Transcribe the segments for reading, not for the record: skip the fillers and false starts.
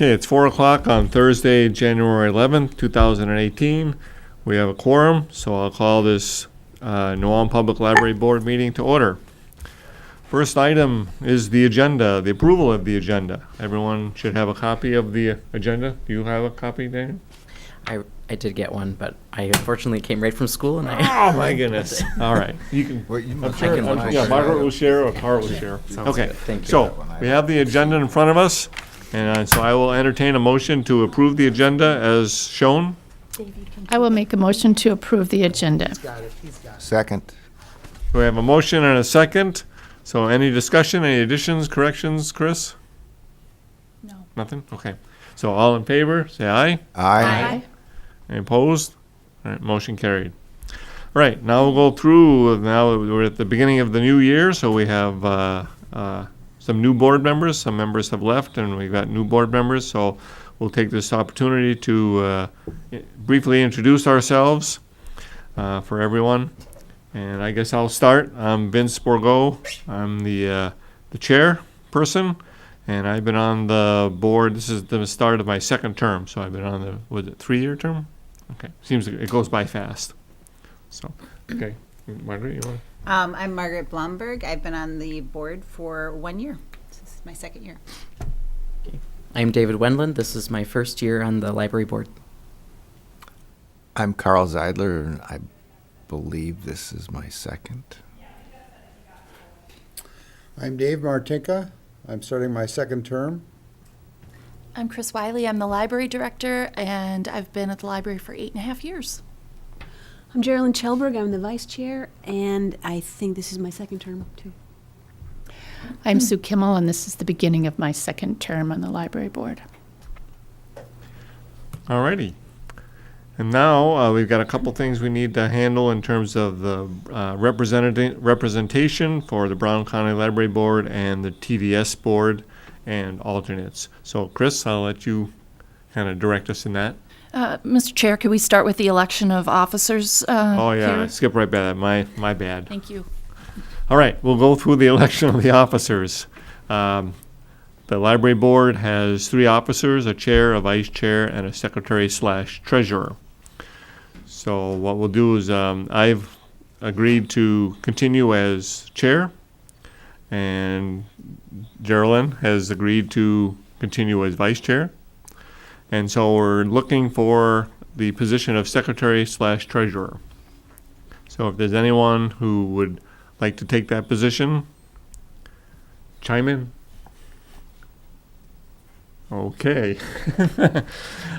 Okay, it's 4 o'clock on Thursday, January 11th, 2018. We have a quorum, so I'll call this New Ulm Public Library Board meeting to order. First item is the agenda, the approval of the agenda. Everyone should have a copy of the agenda. Do you have a copy, Daniel? I did get one, but I unfortunately came right from school and I. Oh, my goodness. All right. You can, Well, you must I can have look. one. yeah, Margaret will share or Carl will share. Sounds Okay, good. Thank you. so we have the agenda in front of us, and so I will entertain a motion to approve the agenda as shown. I will make a motion to approve the agenda. Second. We have a motion and a second. So any discussion, any additions, corrections, Chris? No. Nothing? Okay. So all in favor, say aye. Aye. Any opposed? All right, motion carried. All right, now we'll go through, now we're at the beginning of the new year, so we have some new board members. Some members have left, and we've got new board members, so we'll take this opportunity to briefly introduce ourselves for everyone. And I guess I'll start. I'm Vince Bourgo. I'm the chairperson, and I've been on the board. This is the start of my second term, so I've been on the, was it 3-year term? Okay, seems like it goes by fast. So, okay, Margaret, you want? I'm Margaret Blomberg. I've been on the board for 1 year. This is my second year. I'm David Wendland. This is my first year on the library board. I'm Carl Zeidler, and I believe this is my second. I'm Dave Martinka. I'm starting my second term. I'm Chris Wiley. I'm the library director, and I've been at the library for 8.5 years. I'm Geraldine Chelberg. I'm the vice chair, and I think this is my second term, too. I'm Sue Kimmel, and this is the beginning of my second term on the library board. All righty. And now we've got a couple things we need to handle in terms of the representation for the Brown County Library Board and the TVS Board and alternates. So, Chris, I'll let you kind of direct us in that. Mr. Chair, could we start with the election of officers? Oh, yeah, here? skip right by that. My bad. Thank you. All right, we'll go through the election of the officers. The library board has 3 officers, a chair, a vice chair, and a secretary/treasurer. So what we'll do is I've agreed to continue as chair, and Geraldine has agreed to continue as vice chair. And so we're looking for the position of secretary/treasurer. So if there's anyone who would like to take that position, chime in. Okay.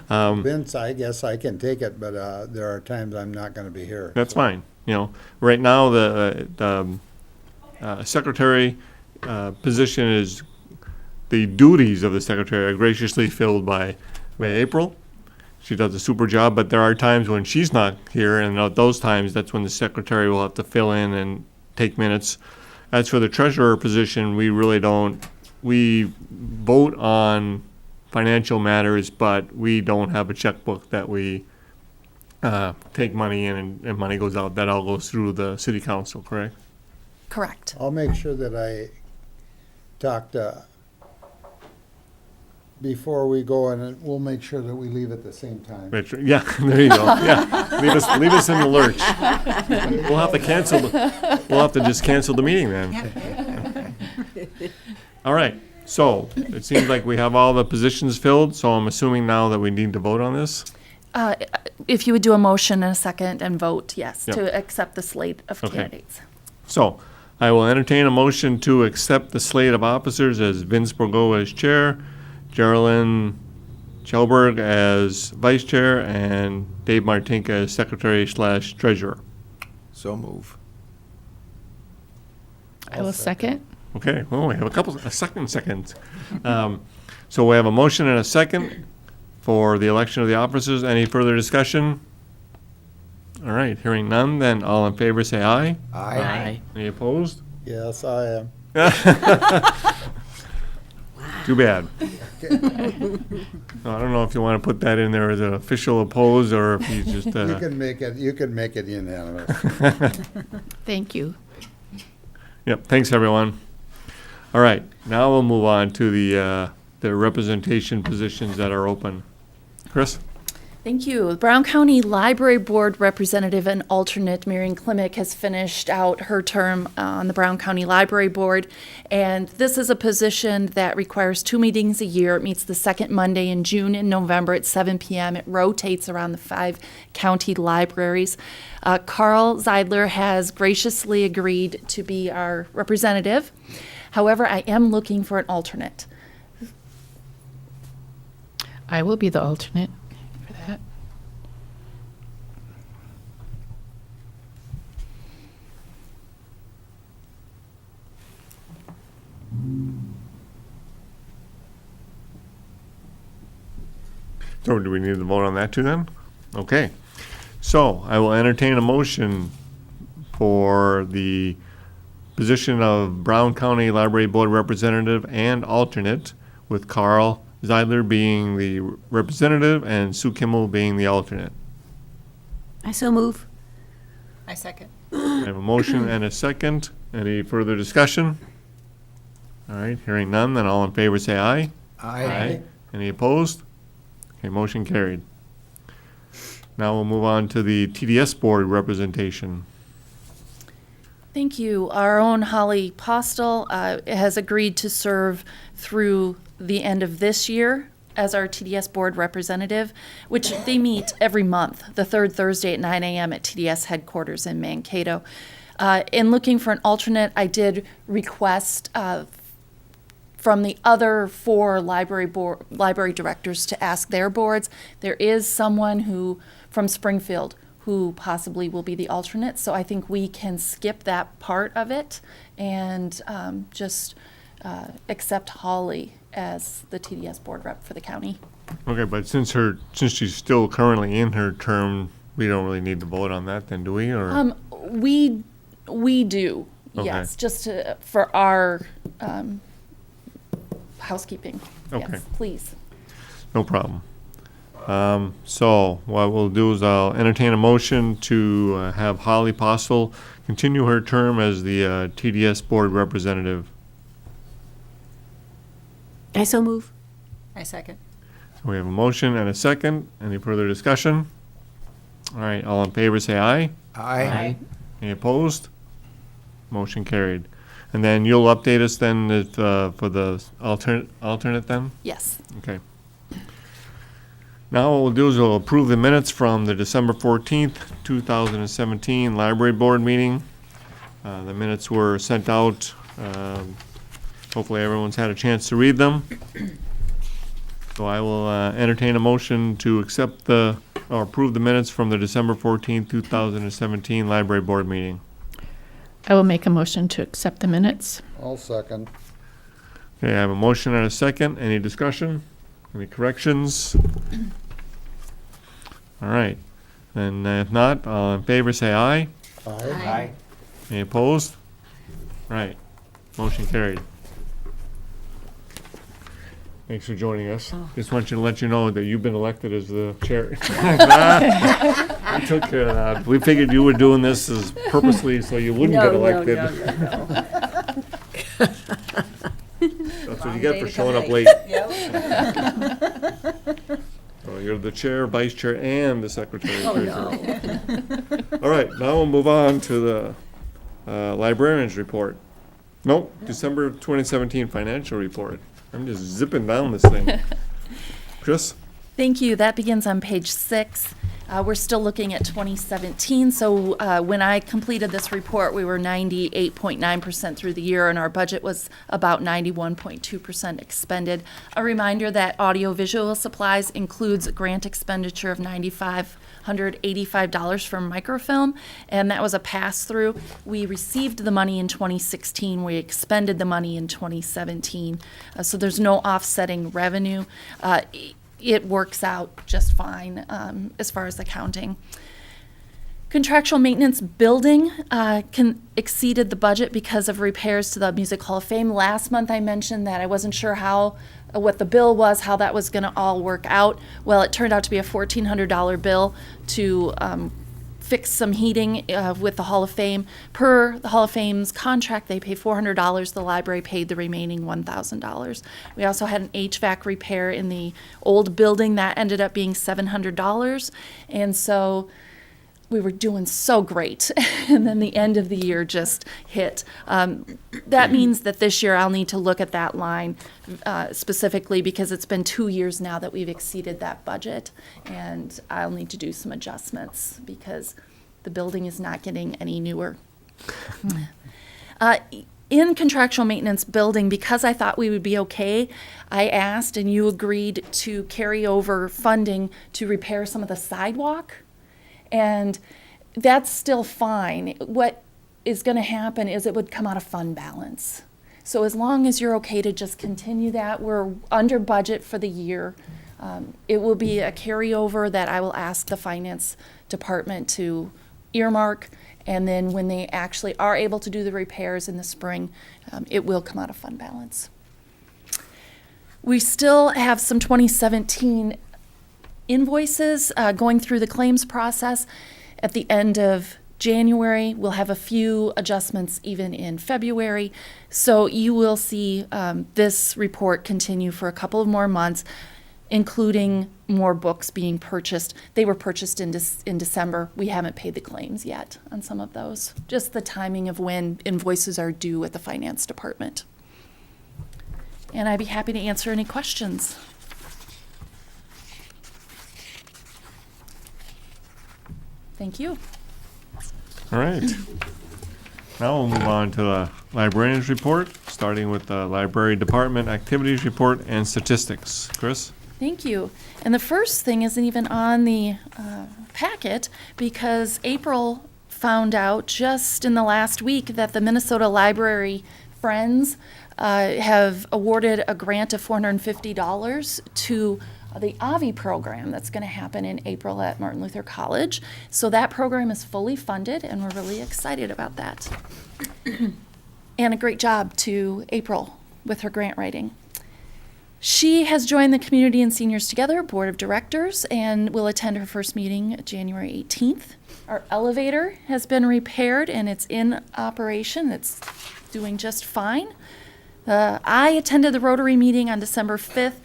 Vince, I guess I can take it, but there are times I'm not going to be here. That's fine. You know, right now the secretary position is, the duties of the secretary are graciously filled by April. She does a super job, but there are times when she's not here, and at those times, that's when the secretary will have to fill in and take minutes. As for the treasurer position, we really don't, we vote on financial matters, but we don't have a checkbook that we take money in and money goes out. That all goes through the city council, correct? Correct. I'll make sure that I talk to, before we go, and we'll make sure that we leave at the same time. Rich, yeah, there you go. Yeah, leave us in the lurch. We'll have to cancel. We'll have to just cancel the meeting then. All right. So it seems like we have all the positions filled. So I'm assuming now that we need to vote on this. If you would do a motion and a second and vote, yes, Yep. to accept the slate of Okay. candidates. So I will entertain a motion to accept the slate of officers as Vince Bourgo as chair, Geraldine Chelberg as vice chair, and Dave Martinka as secretary/treasurer. So move. I will second. Okay, well, we have a second. So we have a motion and a second for the election of the officers. Any further discussion? All right, hearing none, then all in favor say aye. Aye. Any opposed? Yes, I am. Too bad. I don't know if you want to put that in there as an official oppose, or if you just, You can make it unanimous. Thank you. Yep, thanks, everyone. All right, now we'll move on to the the representation positions that are open. Chris? Thank you. The Brown County Library Board representative and alternate Marion Klimick has finished out her term on the Brown County Library Board. And this is a position that requires 2 meetings a year. It meets the second Monday in June and November at 7 p.m. It rotates around the 5 county libraries. Carl Zeidler has graciously agreed to be our representative. However, I am looking for an alternate. I will be the alternate for that. So do we need to vote on that too then? Okay. So I will entertain a motion for the position of Brown County Library Board Representative and alternate, with Carl Zeidler being the representative and Sue Kimmel being the alternate. I so move. I second. I have a motion and a second. Any further discussion? All right, hearing none, then all in favor say aye. Any opposed? Okay, motion carried. Now we'll move on to the TDS Board representation. Thank you. Our own Holly Postel has agreed to serve through the end of this year as our TDS board representative, which they meet every month, the third Thursday at 9 a.m. at TDS headquarters in Mankato. In looking for an alternate, I did request from the other 4 library directors to ask their boards. There is someone who from Springfield who possibly will be the alternate, so I think we can skip that part of it and just accept Holly as the TDS board rep for the county. Okay, but since she's still currently in her term, we don't really need to vote on that then, do we? Or We do, Okay. yes, just for our housekeeping. Okay. Yes, please. no problem. So what we'll do is I'll entertain a motion to have Holly Postel continue her term as the TDS board representative. I so move. I second. So we have a motion and a second. Any further discussion? All right, all in favor say aye. Aye. Any opposed? Motion carried. And then you'll update us then for the alternate then? Yes. Okay. Now what we'll do is we'll approve the minutes from the December 14th, 2017 Library Board meeting. The minutes were sent out. Hopefully everyone's had a chance to read them. So I will entertain a motion to accept or approve the minutes from the December 14th, 2017 Library Board meeting. I will make a motion to accept the minutes. I'll second. Okay, I have a motion and a second. Any discussion? Any corrections? All right. And if not, all in favor say aye. Aye. Any opposed? Right. Motion carried. Thanks for joining us. Just want you to let you know that you've been elected as the chair. We took care of that. We figured you were doing this as purposely so you wouldn't get elected. That's what you get for showing up late. So you're the chair, vice chair, and the secretary. All right, now we'll move on to the librarian's report. Nope, December 2017 financial report. I'm just zipping down this thing. Chris? Thank you. That begins on page 6. We're still looking at 2017. So when I completed this report, we were 98.9% through the year, and our budget was about 91.2% expended. A reminder that audiovisual supplies includes a grant expenditure of $9,585 from microfilm, and that was a pass-through. We received the money in 2016. We expended the money in 2017. So there's no offsetting revenue. It works out just fine as far as accounting. Contractual maintenance building exceeded the budget because of repairs to the Music Hall of Fame. Last month I mentioned that I wasn't sure what the bill was, how that was going to all work out. Well, it turned out to be a $1,400 bill to fixed some heating with the Hall of Fame. Per the Hall of Fame's contract, they pay $400. The library paid the remaining $1,000. We also had an HVAC repair in the old building that ended up being $700. And so we were doing so great. And then the end of the year just hit. That means that this year I'll need to look at that line specifically because it's been 2 years now that we've exceeded that budget. And I'll need to do some adjustments because the building is not getting any newer. In contractual maintenance building, because I thought we would be okay, I asked and you agreed to carry over funding to repair some of the sidewalk. And that's still fine. What is going to happen is it would come out of fund balance. So as long as you're okay to just continue that, we're under budget for the year. It will be a carryover that I will ask the finance department to earmark. And then when they actually are able to do the repairs in the spring, it will come out of fund balance. We still have some 2017 invoices going through the claims process. At the end of January, we'll have a few adjustments even in February. So you will see this report continue for a couple of more months, including more books being purchased. They were purchased in December. We haven't paid the claims yet on some of those. Just the timing of when invoices are due at the finance department. And I'd be happy to answer any questions. Thank you. All right. Now we'll move on to the librarian's report, starting with the library department activities report and statistics. Chris? Thank you. And the first thing isn't even on the packet because April found out just in the last week that the Minnesota Library Friends have awarded a grant of $450 to the AVI program that's going to happen in April at Martin Luther College. So that program is fully funded, and we're really excited about that. And a great job to April with her grant writing. She has joined the Community and Seniors Together Board of Directors and will attend her first meeting January 18th. Our elevator has been repaired, and it's in operation. It's doing just fine. I attended the Rotary meeting on December 5th.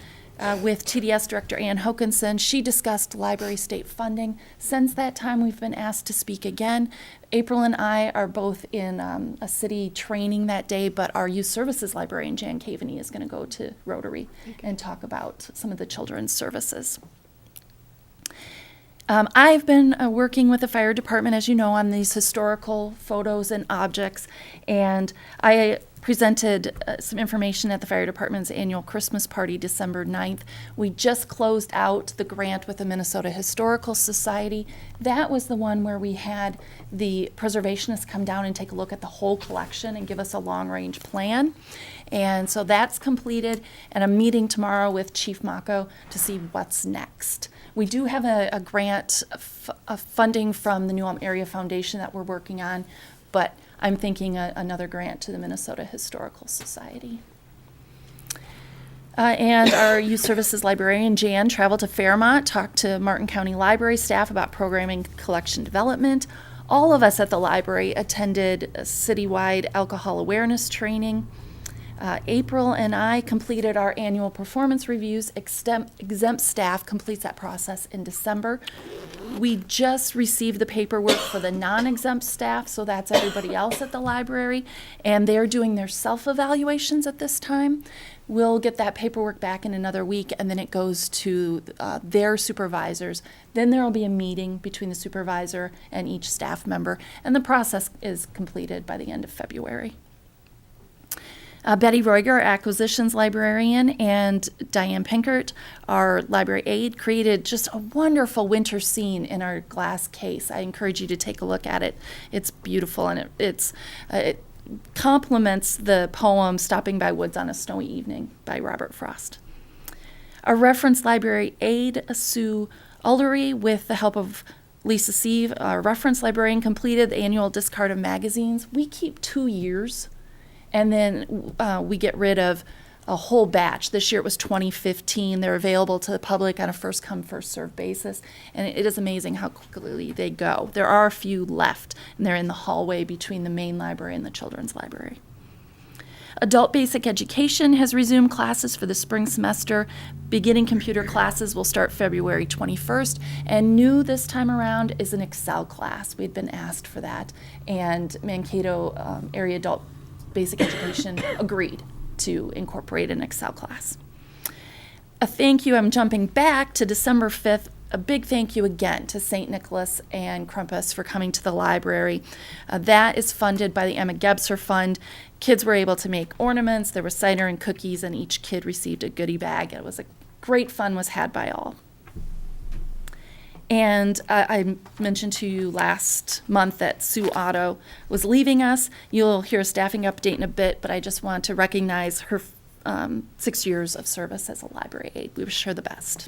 With TDS Director Ann Hokinson. She discussed library state funding. Since that time, we've been asked to speak again. April and I are both in a city training that day, but our youth services librarian, Jan Caveney, is going to go to Rotary and talk about some of the children's services. I've been working with the fire department, as you know, on these historical photos and objects, and I presented some information at the fire department's annual Christmas party December 9th. We just closed out the grant with the Minnesota Historical Society. That was the one where we had the preservationists come down and take a look at the whole collection and give us a long-range plan. And so that's completed, and I'm meeting tomorrow with Chief Mako to see what's next. We do have a grant funding from the New Ulm Area Foundation that we're working on, but I'm thinking another grant to the Minnesota Historical Society. And our youth services librarian, Jan, traveled to Fairmont, talked to Martin County Library staff about programming collection development. All of us at the library attended a citywide alcohol awareness training. April and I completed our annual performance reviews. Exempt staff completes that process in December. We just received the paperwork for the non-exempt staff, so that's everybody else at the library, and they're doing their self-evaluations at this time. We'll get that paperwork back in another week, and then it goes to their supervisors. Then there will be a meeting between the supervisor and each staff member, and the process is completed by the end of February. Betty Roiger, our acquisitions librarian, and Diane Pinkert, our library aide, created just a wonderful winter scene in our glass case. I encourage you to take a look at it. It's beautiful, and it complements the poem Stopping by Woods on a Snowy Evening by Robert Frost. Our reference library aide, Sue Ullery, with the help of Lisa Sieve, our reference librarian, completed the annual discard of magazines. We keep 2 years. And then we get rid of a whole batch. This year it was 2015. They're available to the public on a first come, first served basis. And it is amazing how quickly they go. There are a few left, and they're in the hallway between the main library and the children's library. Adult Basic Education has resumed classes for the spring semester. Beginning computer classes will start February 21st, and new this time around is an Excel class. We'd been asked for that, and Mankato Area Adult Basic Education agreed to incorporate an Excel class. A thank you, I'm jumping back to December 5th. A big thank you again to St. Nicholas and Crumpus for coming to the library. That is funded by the Emma Gebser Fund. Kids were able to make ornaments. There was cider and cookies, and each kid received a goodie bag. It was a great fun was had by all. And I mentioned to you last month that Sue Otto was leaving us. You'll hear a staffing update in a bit, but I just want to recognize her 6 years of service as a library aide. We wish her the best.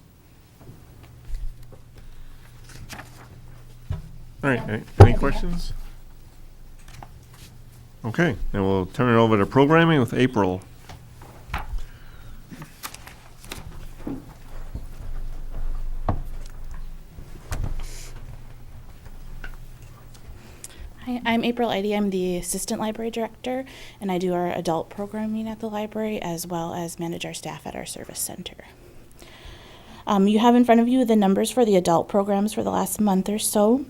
All right, any questions? Okay, then we'll turn it over to programming with April. Hi, I'm April Eide. I'm the Assistant Library Director, and I do our adult programming at the library as well as manage our staff at our service center. You have in front of you the numbers for the adult programs for the last month or so.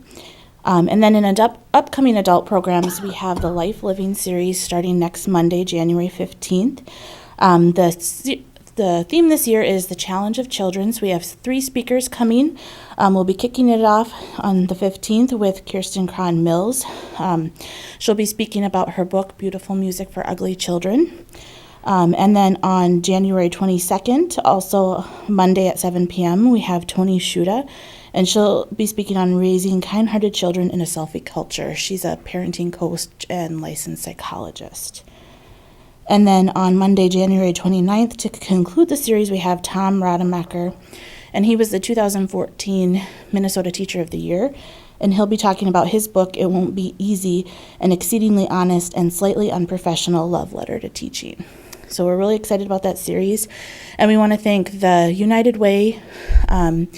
And then in upcoming adult programs, we have the Life Living series starting next Monday, January 15th. The theme this year is the Challenge of Children. So we have 3 speakers coming. We'll be kicking it off on the 15th with Kirsten Cron Mills. She'll be speaking about her book, Beautiful Music for Ugly Children. And then on January 22nd, also Monday at 7 p.m., we have Toni Shuda, and she'll be speaking on raising kind-hearted children in a selfie culture. She's a parenting coach and licensed psychologist. And then on Monday, January 29th, to conclude the series, we have Tom Rademacher, and he was the 2014 Minnesota Teacher of the Year, and he'll be talking about his book, It Won't Be Easy, an exceedingly honest and slightly unprofessional love letter to teaching. So we're really excited about that series, and we want to thank the United Way and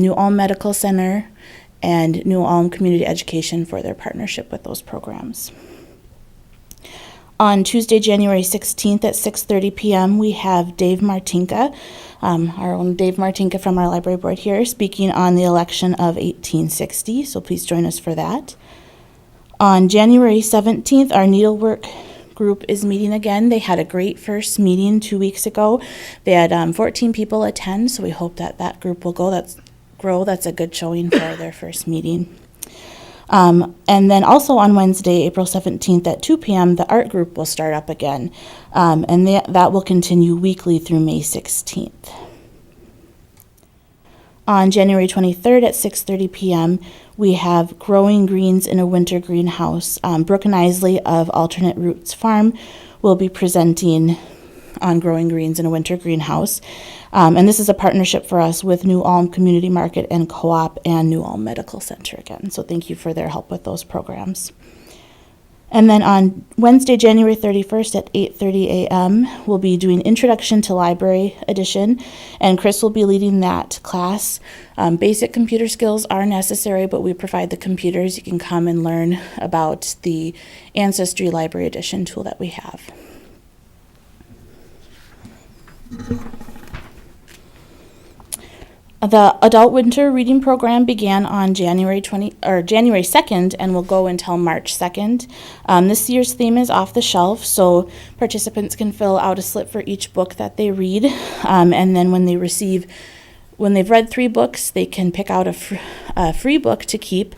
New Ulm Medical Center and New Ulm Community Education for their partnership with those programs. On Tuesday, January 16th at 6:30 p.m., we have Dave Martinka, our own Dave Martinka from our library board here, speaking on the election of 1860, so please join us for that. On January 17th, our needlework group is meeting again. They had a great first meeting 2 weeks ago. They had 14 people attend, so we hope that group will grow. That's a good showing for their first meeting. And then also on Wednesday, April 17th at 2 p.m., the art group will start up again, and that will continue weekly through May 16th. On January 23rd at 6:30 p.m., we have Growing Greens in a Winter Greenhouse. Brooke and Isley of Alternate Roots Farm will be presenting on Growing Greens in a Winter Greenhouse. And this is a partnership for us with New Ulm Community Market and Co-op and New Ulm Medical Center again. So thank you for their help with those programs. And then on Wednesday, January 31st at 8:30 a.m., we'll be doing Introduction to Library Edition, and Chris will be leading that class. Basic computer skills are necessary, but we provide the computers. You can come and learn about the Ancestry Library Edition tool that we have. The Adult Winter Reading Program began on January 2nd and will go until March 2nd. This year's theme is off the shelf, so participants can fill out a slip for each book that they read, and then when they've read 3 books, they can pick out a free book to keep,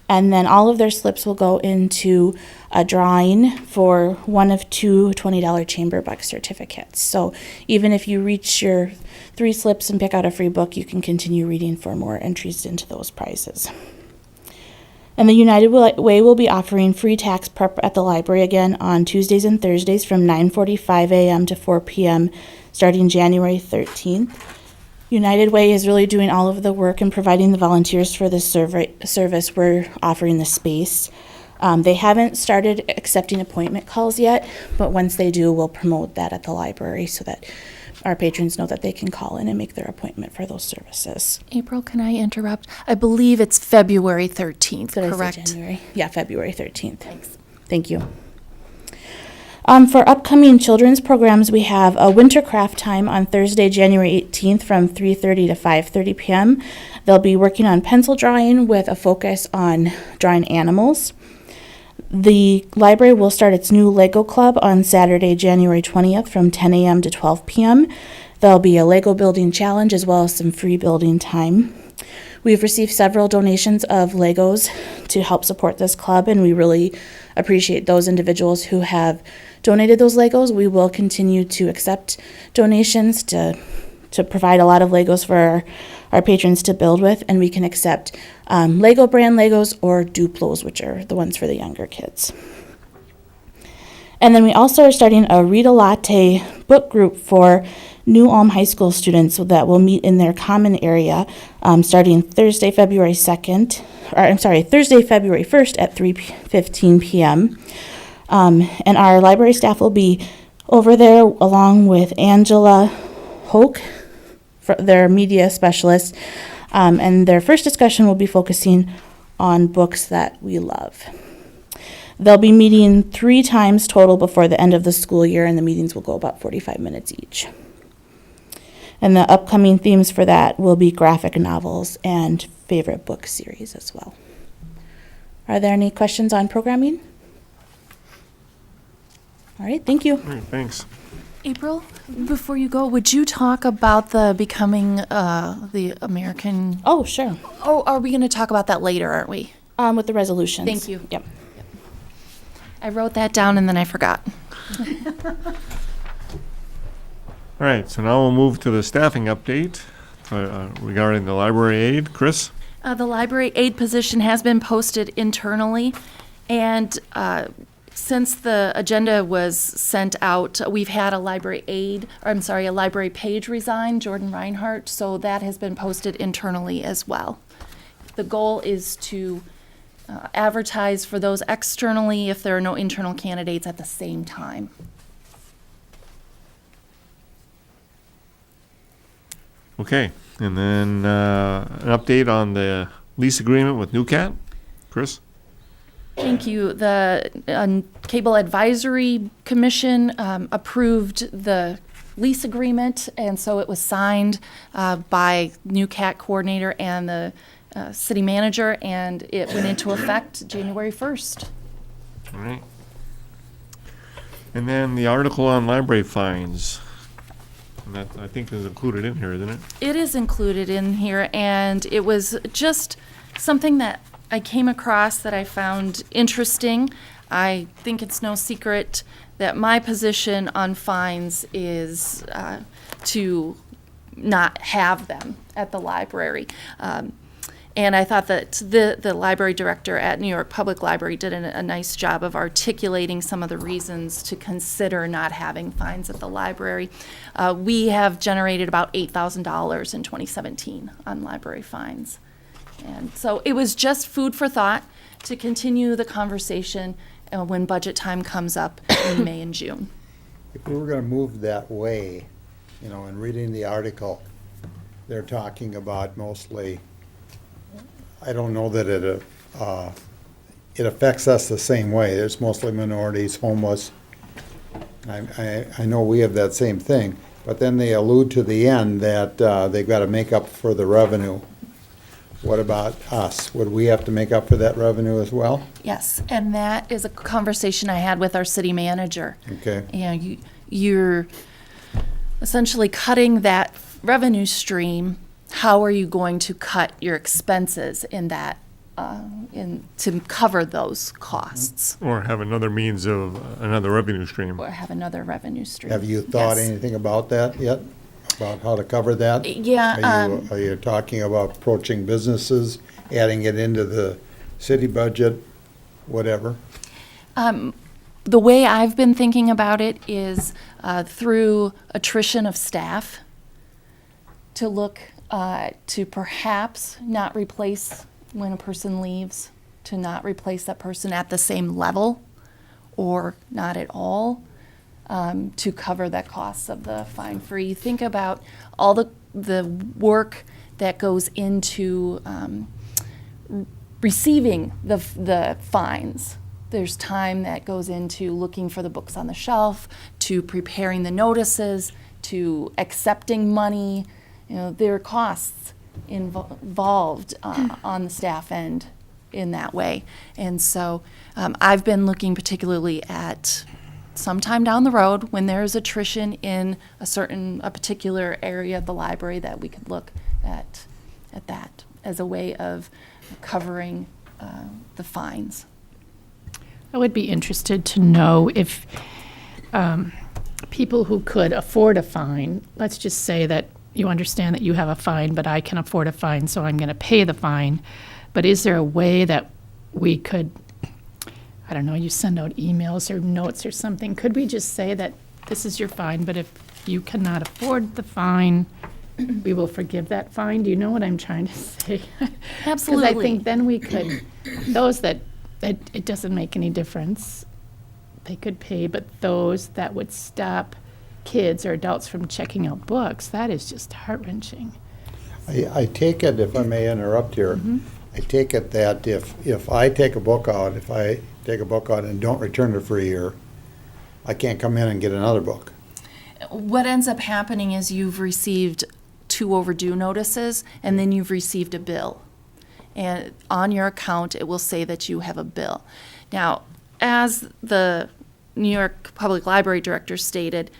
and then all of their slips will go into a drawing for one of 2 $20 Chamber Buck certificates. So even if you reach your 3 slips and pick out a free book, you can continue reading for more entries into those prizes. And the United Way will be offering free tax prep at the library again on Tuesdays and Thursdays from 9:45 a.m. to 4 p.m. starting January 13th. United Way is really doing all of the work and providing the volunteers for this service. We're offering the space. They haven't started accepting appointment calls yet, but once they do, we'll promote that at the library so that our patrons know that they can call in and make their appointment for those services. April, can I interrupt? I believe it's February 13th, Did I say correct? January? Yeah, February 13th. Thanks. Thank you. For upcoming children's programs, we have a winter craft time on Thursday, January 18th from 3:30 to 5:30 p.m. They'll be working on pencil drawing with a focus on drawing animals. The library will start its new Lego Club on Saturday, January 20th from 10 a.m. to 12 p.m. There'll be a Lego building challenge as well as some free building time. We've received several donations of Legos to help support this club, and we really appreciate those individuals who have donated those Legos. We will continue to accept donations to provide a lot of Legos for our patrons to build with, and we can accept Lego brand Legos or Duplos, which are the ones for the younger kids. And then we also are starting a Read a Latte book group for New Ulm High School students that will meet in their common area starting Thursday, February 1st at 3:15 p.m. And our library staff will be over there along with Angela Hoke, their media specialist, and their first discussion will be focusing on books that we love. They'll be meeting 3 times total before the end of the school year, and the meetings will go about 45 minutes each. And the upcoming themes for that will be graphic novels and favorite book series as well. Are there any questions on programming? All right, thank you. All right, thanks. April, before you go, would you talk about the becoming the American? Oh, sure. Oh, are we going to talk about that later, aren't we? With the resolutions. Thank you. Yep. I wrote that down and then I forgot. All right, so now we'll move to the staffing update regarding the library aide. Chris? The library aide position has been posted internally, and since the agenda was sent out, we've had a library page resign, Jordan Reinhardt, so that has been posted internally as well. The goal is to advertise for those externally if there are no internal candidates at the same time. Okay, and then an update on the lease agreement with NewCat. Chris? Thank you. The Cable Advisory Commission approved the lease agreement, and so it was signed by NewCat coordinator and the city manager, and it went into effect January 1st. All right. And then the article on library fines. And that, I think, is included in here, isn't it? It is included in here, and it was just something that I came across that I found interesting. I think it's no secret that my position on fines is to not have them at the library. And I thought that the library director at New York Public Library did a nice job of articulating some of the reasons to consider not having fines at the library. We have generated about $8,000 in 2017 on library fines. And so it was just food for thought to continue the conversation when budget time comes up in May and June. If we were gonna move that way, you know, in reading the article, they're talking about mostly, I don't know that it affects us the same way. There's mostly minorities, homeless. I know we have that same thing, but then they allude to the end that they've got to make up for the revenue. What about us? Would we have to make up for that revenue as well? Yes, and that is a conversation I had with our city manager. Okay. And you're essentially cutting that revenue stream. How are you going to cut your expenses in that, to cover those costs? Or have another means of another revenue stream? Or have another revenue stream? Have you thought Yes. anything about that yet? About how to cover that? Yeah, Are you talking about approaching businesses, adding it into the city budget, whatever? the way I've been thinking about it is through attrition of staff to look to perhaps not replace when a person leaves. to not replace that person at the same level or not at all, to cover the costs of the fine free. Think about all the work that goes into receiving the fines. There's time that goes into looking for the books on the shelf, to preparing the notices, to accepting money. You know, there are costs involved on the staff end in that way. And so I've been looking particularly at sometime down the road when there's attrition in a particular area of the library, that we could look at that as a way of covering the fines. I would be interested to know if people who could afford a fine, let's just say that you understand that you have a fine, but I can afford a fine, so I'm going to pay the fine. But is there a way that we could, I don't know, you send out emails or notes or something, could we just say that this is your fine, but if you cannot afford the fine, we will forgive that fine? Do you know what I'm trying to say? Absolutely. Because I think then we could, those that it doesn't make any difference, they could pay, but those that would stop kids or adults from checking out books, that is just heart-wrenching. I take it, if I may interrupt here, I take it that if I take a book out, and don't return it for a year, I can't come in and get another book. What ends up happening is you've received 2 overdue notices, and then you've received a bill. And on your account, it will say that you have a bill. Now, as the New York Public Library Director stated,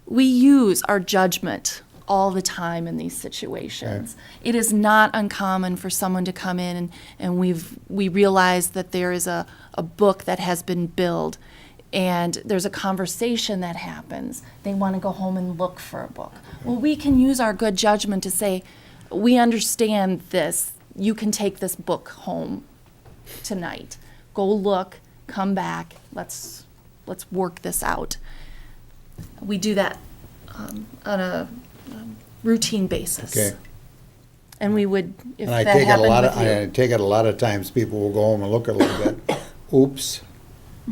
we use our judgment all the time in these situations. It is not uncommon for someone to come in and we realize that there is a book that has been billed, and there's a conversation that happens. They want to go home and look for a book. Well, we can use our good judgment to say, we understand this. You can take this book home tonight. Go look, come back, let's work this out. We do that on a routine basis. Okay. And we would, if And I that take it happened with you. I take it a lot of times people will go home and look at it a little bit, oops,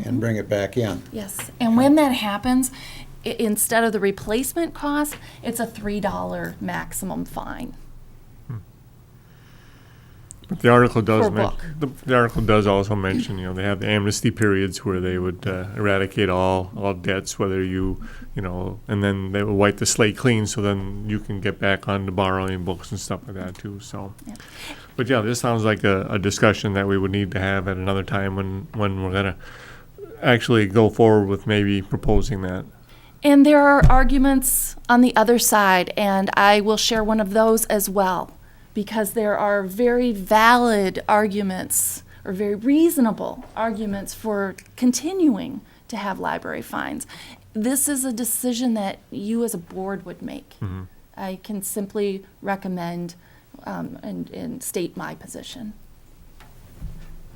and bring it back in. Yes, and when that happens, instead of the replacement cost, it's a $3 maximum fine. But the article does Per book. the article does also mention, they have the amnesty periods where they would eradicate all debts, whether you know, and then they would wipe the slate clean, so then you can get back on to borrowing books and stuff like that too. So, Yeah. but yeah, this sounds like a discussion that we would need to have at another time when we're gonna actually go forward with maybe proposing that. And there are arguments on the other side, and I will share one of those as well, because there are very valid arguments or very reasonable arguments for continuing to have library fines. This is a decision that you as a board would make. I can simply recommend and state my position.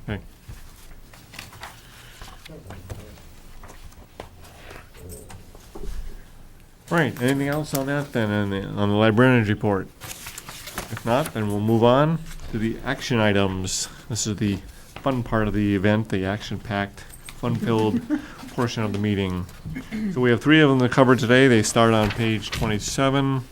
Okay. All right, anything else on that then, on the librarian's report? If not, then we'll move on to the action items. This is the fun part of the event, the action-packed, fun-filled portion of the meeting. So we have 3 of them to cover today. They start on page 27.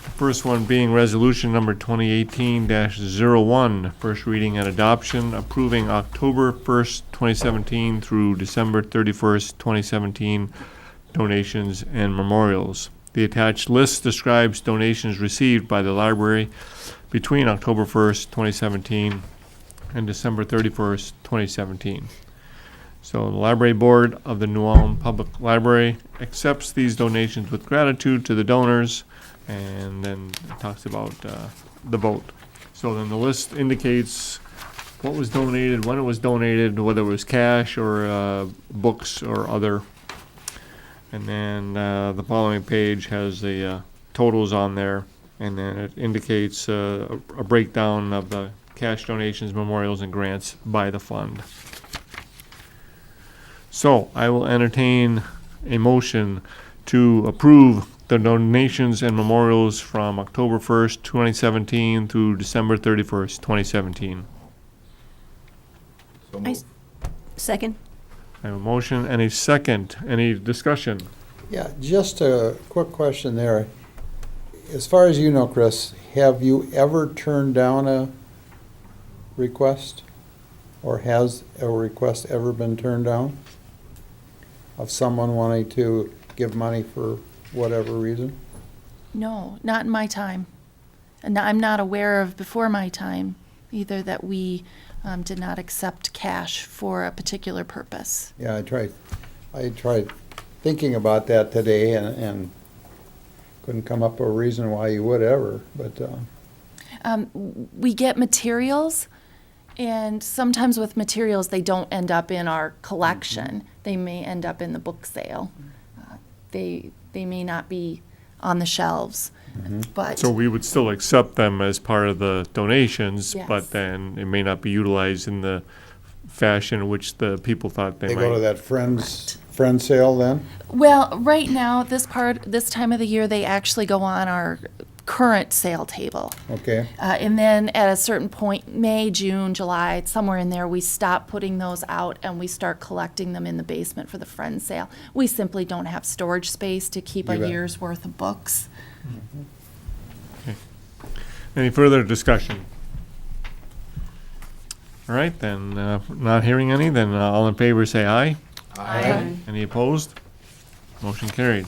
The first one being resolution number 2018-01, first reading and adoption, approving October 1st, 2017 through December 31st, 2017 donations and memorials. The attached list describes donations received by the library between October 1st, 2017 and December 31st, 2017. So the Library Board of the New Ulm Public Library accepts these donations with gratitude to the donors, and then it talks about the vote. So then the list indicates what was donated, when it was donated, whether it was cash or books or other. And then the following page has the totals on there, and then it indicates a breakdown of the cash donations, memorials, and grants by the fund. So I will entertain a motion to approve the donations and memorials from October 1st, 2017 through December 31st, 2017. Second? I have a motion and a second. Any discussion? Yeah, just a quick question there. As far as you know, Chris, have you ever turned down a request? Or has a request ever been turned down? Of someone wanting to give money for whatever reason? No, not in my time. And I'm not aware of before my time either that we did not accept cash for a particular purpose. Yeah, I tried thinking about that today and couldn't come up with a reason why you would ever, but, We get materials, and sometimes with materials, they don't end up in our collection. They may end up in the book sale. They may not be on the shelves, but. So we would still accept them as part of the donations, Yes. but then it may not be utilized in the fashion in which the people thought they they go to might. that friend sale then? Well, right now, this time of the year, they actually go on our current sale table. Okay, And then at a certain point, May, June, July, somewhere in there, we stop putting those out and we start collecting them in the basement for the friend sale. We simply don't have storage space to keep a You bet. year's worth of books. Any further discussion? All right, then, not hearing any, then all in favor say aye. Aye. Any opposed? Motion carried.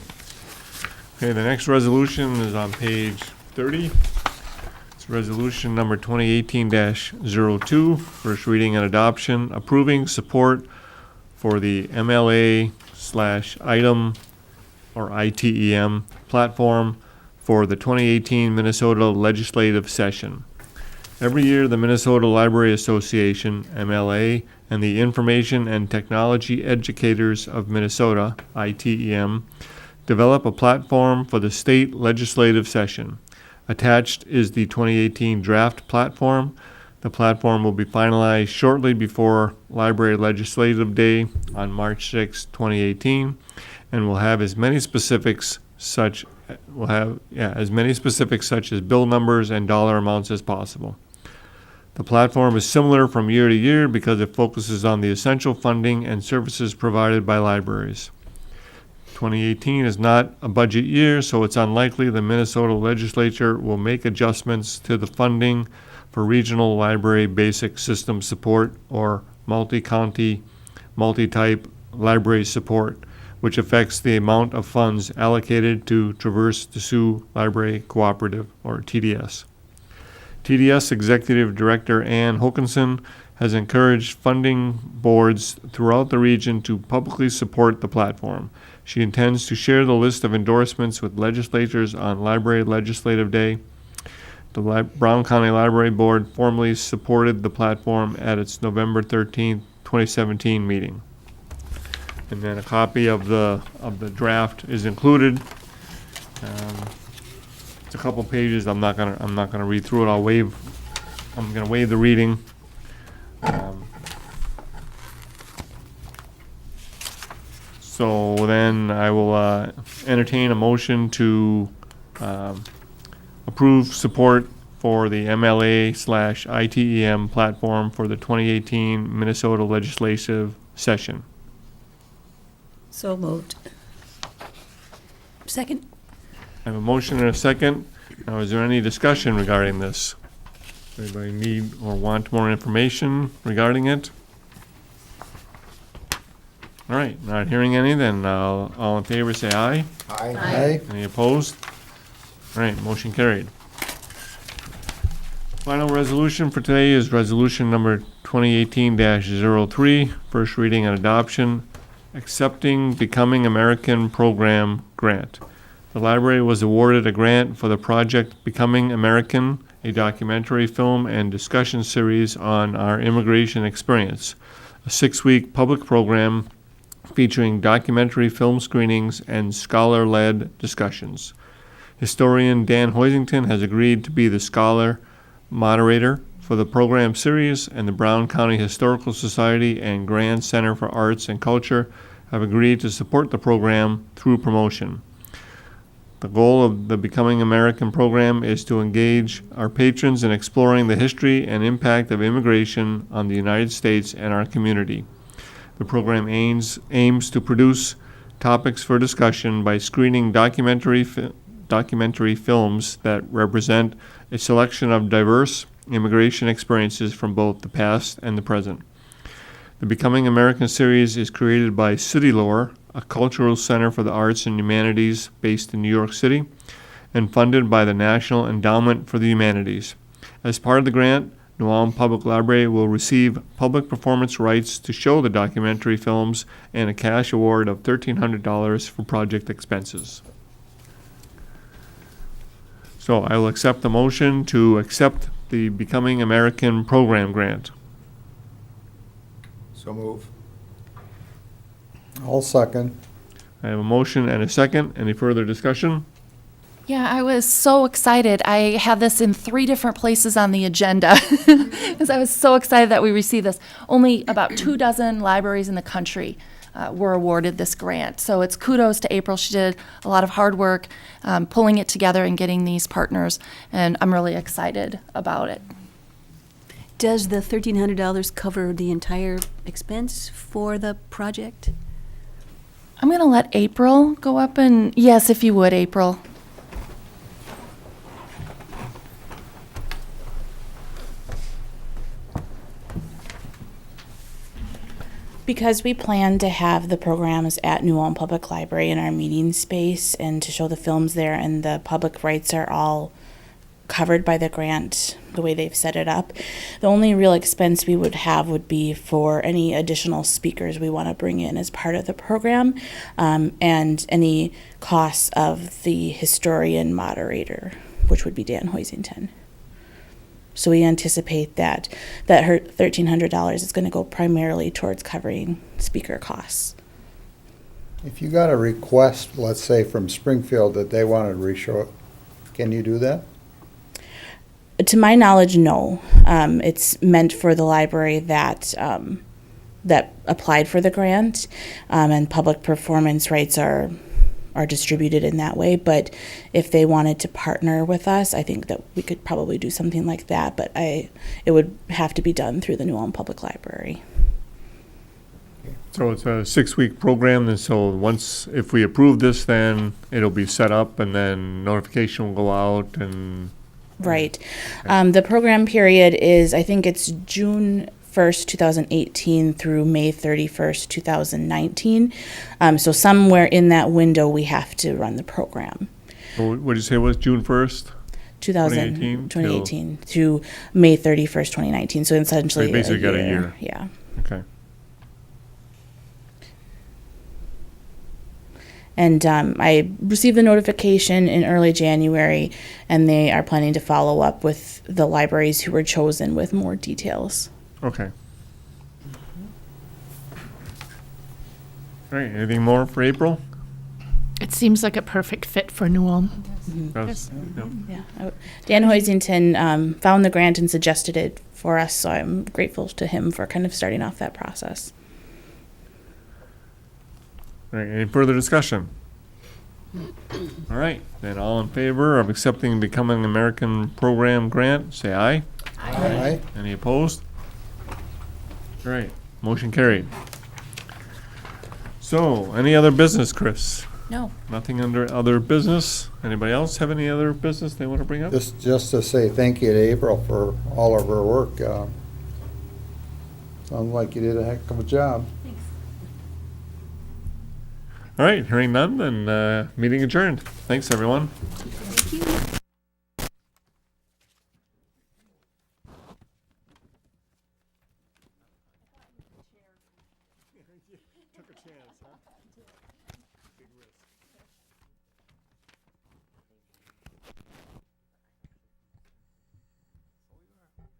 Okay, the next resolution is on page 30. It's resolution number 2018-02, first reading and adoption, approving support for the MLA/item or ITEM platform for the 2018 Minnesota legislative session. Every year, the Minnesota Library Association, MLA, and the Information and Technology Educators of Minnesota, ITEM, develop a platform for the state legislative session. Attached is the 2018 draft platform. The platform will be finalized shortly before Library Legislative Day on March 6, 2018, and will have as many specifics such as bill numbers and dollar amounts as possible. The platform is similar from year to year because it focuses on the essential funding and services provided by libraries. 2018 is not a budget year, so it's unlikely the Minnesota legislature will make adjustments to the funding for regional library basic system support or multi-county, multi-type library support, which affects the amount of funds allocated to Traverse des Sioux Library Cooperative, or TDS. TDS Executive Director Ann Hokinson has encouraged funding boards throughout the region to publicly support the platform. She intends to share the list of endorsements with legislators on Library Legislative Day. The Brown County Library Board formally supported the platform at its November 13, 2017 meeting. And then a copy of the draft is included. It's a couple pages. I'm not gonna read through it. I'm gonna waive the reading. So then I will entertain a motion to approve support for the MLA/ITEM platform for the 2018 Minnesota legislative session. So moved. Second? I have a motion and a second. Now, is there any discussion regarding this? Anybody need or want more information regarding it? All right, not hearing any, then all in favor say aye. aye? Any opposed? All right, motion carried. Final resolution for today is resolution number 2018-03, first reading and adoption, accepting Becoming American Program grant. The library was awarded a grant for the project Becoming American, a documentary film and discussion series on our immigration experience, a 6-week public program featuring documentary film screenings and scholar-led discussions. Historian Dan Hoisington has agreed to be the scholar moderator for the program series, and the Brown County Historical Society and Grand Center for Arts and Culture have agreed to support the program through promotion. The goal of the Becoming American program is to engage our patrons in exploring the history and impact of immigration on the United States and our community. The program aims to produce topics for discussion by screening documentary films that represent a selection of diverse immigration experiences from both the past and the present. The Becoming American series is created by City Lore, a cultural center for the arts and humanities based in New York City, and funded by the National Endowment for the Humanities. As part of the grant, New Ulm Public Library will receive public performance rights to show the documentary films and a cash award of $1,300 for project expenses. So I will accept the motion to accept the Becoming American program grant. So move. I'll second. I have a motion and a second. Any further discussion? Yeah, I was so excited. I have this in 3 different places on the agenda because I was so excited that we received this. Only about 24 libraries in the country were awarded this grant. So it's kudos to April. She did a lot of hard work pulling it together and getting these partners, and I'm really excited about it. Does the $1,300 cover the entire expense for the project? I'm going to let April go up and, yes, if you would, April. Because we plan to have the programs at New Ulm Public Library in our meeting space and to show the films there, and the public rights are all covered by the grant the way they've set it up. The only real expense we would have would be for any additional speakers we want to bring in as part of the program, and any costs of the historian moderator, which would be Dan Hoisington. So we anticipate that her $1,300 is going to go primarily towards covering speaker costs. If you got a request, let's say from Springfield, that they wanted to reshow it, can you do that? To my knowledge, no. It's meant for the library that that applied for the grant, and public performance rights are distributed in that way. But if they wanted to partner with us, I think that we could probably do something like that. But it would have to be done through the New Ulm Public Library. So it's a 6-week program, and so if we approve this, then it'll be set up, and then notification will go out, and Right. The program period is, I think it's June 1st, 2018 through May 31st, 2019. So somewhere in that window, we have to run the program. what did you say it was, June 1st? 2018 through May 31st, 2019. So essentially So you basically got a year. Yeah. Okay. And I received the notification in early January, and they are planning to follow up with the libraries who were chosen with more details. Okay. All right, anything more for April? It seems like a perfect fit for New Ulm. That's- yep. Yeah, Dan Hoisington found the grant and suggested it for us, so I'm grateful to him for kind of starting off that process. All right, any further discussion? All right, then all in favor of accepting Becoming American Program grant, say aye. Aye. Any opposed? All right, motion carried. So, any other business, Chris? No. Nothing under other business? Anybody else have any other business they want to bring up? Just to say thank you to April for all of her work. Sounds like you did a heck of a job. All right, hearing none, then meeting adjourned. Thanks, everyone.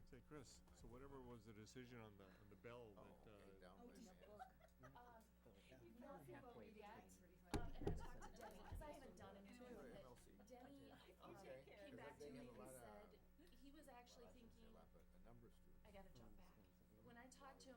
Say, Chris, so whatever was the decision on the bell that, He was actually thinking, I gotta jump back. When I talked to him,